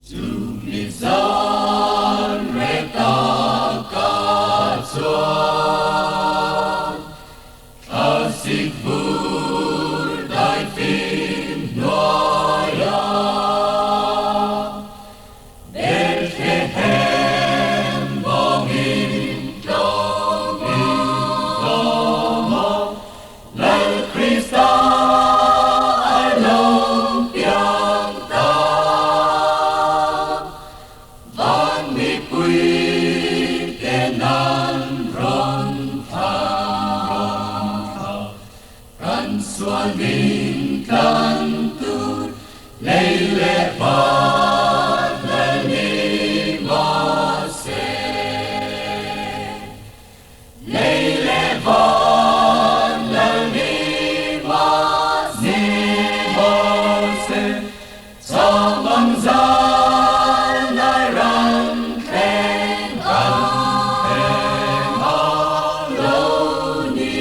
Tumisan reta katuan asik burdai film noya Bethlehem bongin tomo lal Krista along piang ta van mi pui kenan ron tha kan suan min kan tu lei le ba la ni ma se lei le ba la ni ma se sa mang za nai ran khen a lo ni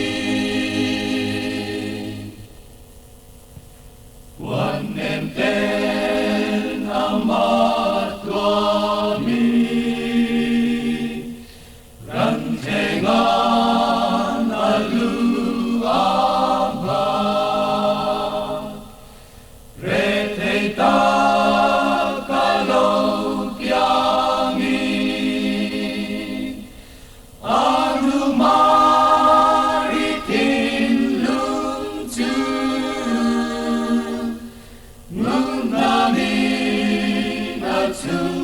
quan em tên amat kami ran khengan alu aba rete ta kalau piangi aru maritin luncu ngunani na chung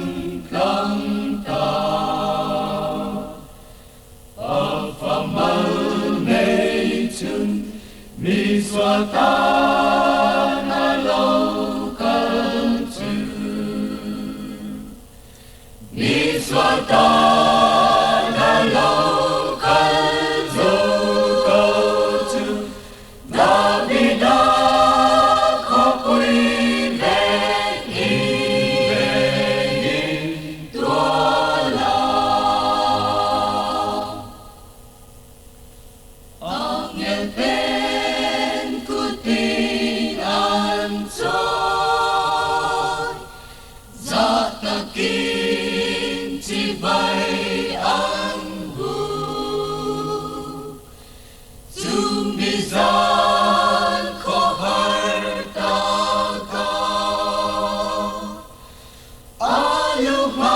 kang ta afamal nei chung mi swata na lo kal chu mi swata na lo kal chu Davida ko pui tuala angel pen kutin ancoy zatakin cibay ang hu Tumisan ko harta ka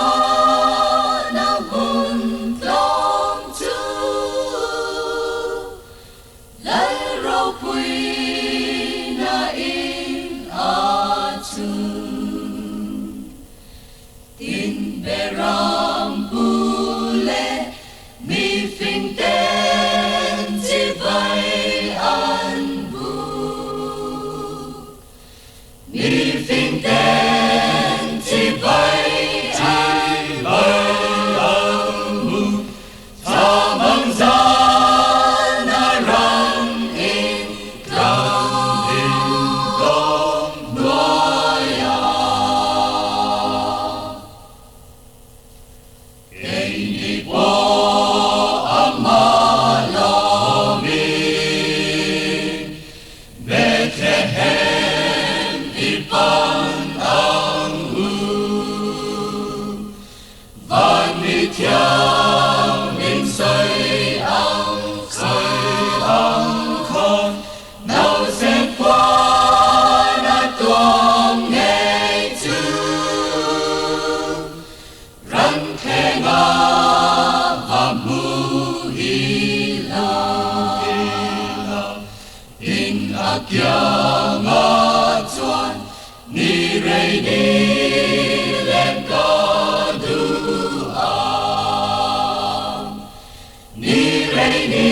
aluhan ang buntong chu Lairo pui na in achun Tinberang bule mi finten cibay an bu mi finten cibay an bu tamang zan arang in dong noya Ini po amalomi Bethlehem ipan ang hu Van mi tiang min say ang con Nau sen qua na tuong ngay chu Răng khe nga và mu hila in akya nga chuan ni rei ni lem ka du am ni rei ni